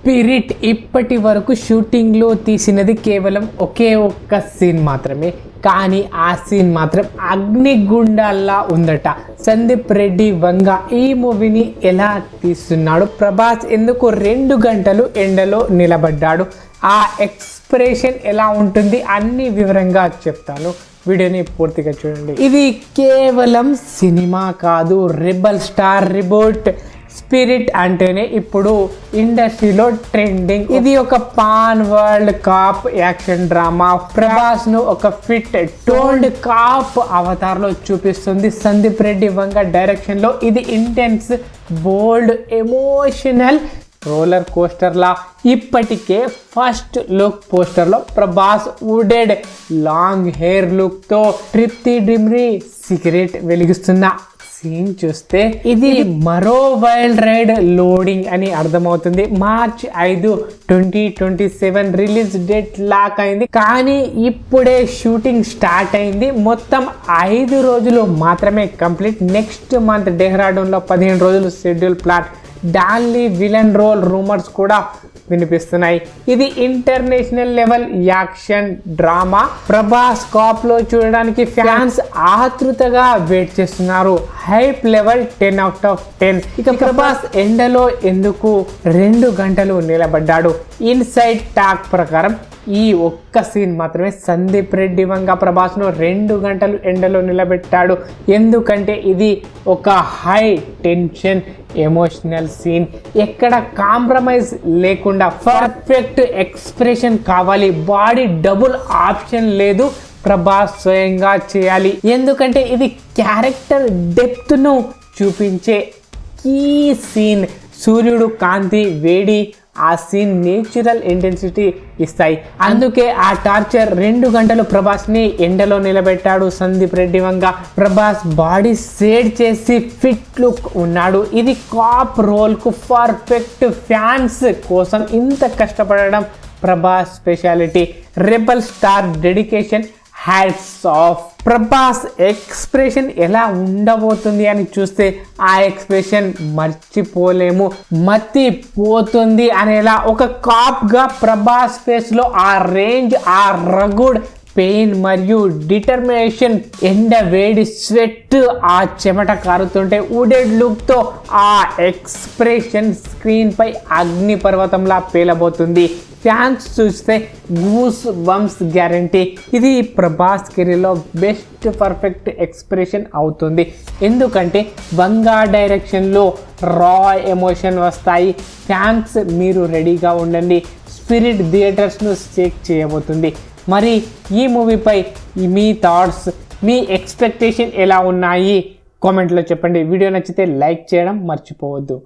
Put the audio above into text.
Spirit ఇప్పటి వరకు షూటింగ్లో తీసినది కేవలం ఒకే ఒక్క సీన్ మాత్రమే. కానీ ఆ సీన్ మాత్రం అగ్నిగుండాల్లా ఉందట. సందీప్ రెడ్డి వంగ ఈ మూవీని ఎలా తీస్తున్నాడు, ప్రభాస్ ఎందుకు 2 గంటలు ఎండలో నిలబడ్డాడు, ఆ ఎక్స్ప్రెషన్ ఎలా ఉంటుంది అన్ని వివరంగా చెప్తాను. వీడియోని పూర్తిగా చూడండి. ఇది కేవలం సినిమా కాదు, రెబల్ స్టార్ రిబూట్. స్పిరిట్ అంటేనే ఇప్పుడు ఇండస్ట్రీలో ట్రెండింగ్. ఇది ఒక pan world cop action drama. Prabhas ను ఒక ఫిట్ టోల్డ్ కాప్ అవతార్ లో చూపిస్తుంది సందీప్ రెడ్డి వంగ డైరెక్షన్ లో. ఇది ఇంటెన్స్, బోల్డ్, ఎమోషనల్ రోలర్ కోస్టర్ లా. ఇప్పటికే ఫస్ట్ లుక్ పోస్టర్ లో ప్రభాస్ వుడెడ్ లాంగ్ హెయిర్ లుక్ తో ట్రిప్తి డ్రిమ్రీ సిగరెట్ వెలిగిస్తున్న సీన్ చూస్తే ఇది మరో వైల్డ్ రైడ్ లోడింగ్ అని అర్థమవుతుంది. మార్చ్ 5, 2027 రిలీజ్ డేట్ లాక్ అయింది. కానీ ఇప్పుడే షూటింగ్ స్టార్ట్ అయింది. మొత్తం 5 రోజులు మాత్రమే కంప్లీట్. నెక్స్ట్ మంత్ డెహ్రాడూన్ లో 15 రోజులు schedule plan. Don Lee villain role rumours కూడా వినిపిస్తున్నాయి. ఇది international level action drama. Prabhas cop లో చూడడానికి ఫ్యాన్స్ ఆతృతగా వెయిట్ చేస్తున్నారు. Hype level 10/10. ఇక ప్రభాస్ ఎండలో ఎందుకు 2 గంటలు నిలబడ్డాడు? ఇన్సైడ్ టాక్ ప్రకారం ఈ ఒక్క సీన్ మాత్రమే సందీప్ రెడ్డి వంగ ప్రభాస్ ను 2 గంటలు ఎండలో నిలబెట్టాడు. ఎందుకంటే ఇది ఒక హై టెన్షన్ ఎమోషనల్ సీన్. ఎక్కడ కాంప్రమైజ్ లేకుండా పర్ఫెక్ట్ ఎక్స్ప్రెషన్ కావాలి. బాడీ డబుల్ ఆప్షన్ లేదు, ప్రభాస్ స్వయంగా చేయాలి. ఎందుకంటే ఇది క్యారెక్టర్ డెప్త్ ను చూపించే కీ సీన్. సూర్యుడు కాంతి, వేడి ఆ సీన్ నేచురల్ ఇంటెన్సిటీ ఇస్తాయి. అందుకే ఆ టార్చర్ 2 గంటలు ప్రభాస్ ని ఎండలో నిలబెట్టాడు సందీప్ రెడ్డి వంగ. ప్రభాస్ బాడీ షేడ్ చేసి ఫిట్ లుక్ ఉన్నాడు. ఇది కాప్ రోల్ కు పర్ఫెక్ట్. ఫ్యాన్స్ కోసం ఇంత కష్టపడడం Prabhas speciality. Rebel star dedication, hats off. Prabhas expression ఎలా ఉండబోతుంది అని చూస్తే ఆ ఎక్స్ప్రెషన్ మర్చిపోలేము, మత్తిపోతుంది అనేలా. ఒక కాప్ గా ప్రభాస్ ఫేస్ లో ఆ రేంజ్, ఆ రగుడ్ పెయిన్ మరియు డిటర్మినేషన్, ఎండ వేడి, స్వెట్, ఆ చెమట కారుతుంటే వుడెడ్ లుక్ తో ఆ ఎక్స్ప్రెషన్ స్క్రీన్ పై అగ్ని పర్వతంలా పేలబోతుంది. ఫ్యాన్స్ చూస్తే గూస్ బంప్స్ గ్యారంటీ. ఇది ప్రభాస్ కెరీర్లో బెస్ట్ పర్ఫెక్ట్ ఎక్స్ప్రెషన్ అవుతుంది. ఎందుకంటే వంగా డైరెక్షన్లో రా ఎమోషన్ వస్తాయి. ఫ్యాన్స్ మీరు రెడీగా ఉండండి. స్పిరిట్ థియేటర్స్ను షేక్ చేయబోతుంది. మరి ఈ మూవీపై మీ థాట్స్, మీ ఎక్స్పెక్టేషన్ ఎలా ఉన్నాయి కామెంట్లో చెప్పండి. వీడియో నచ్చితే లైక్ చేయడం మర్చిపోవద్దు.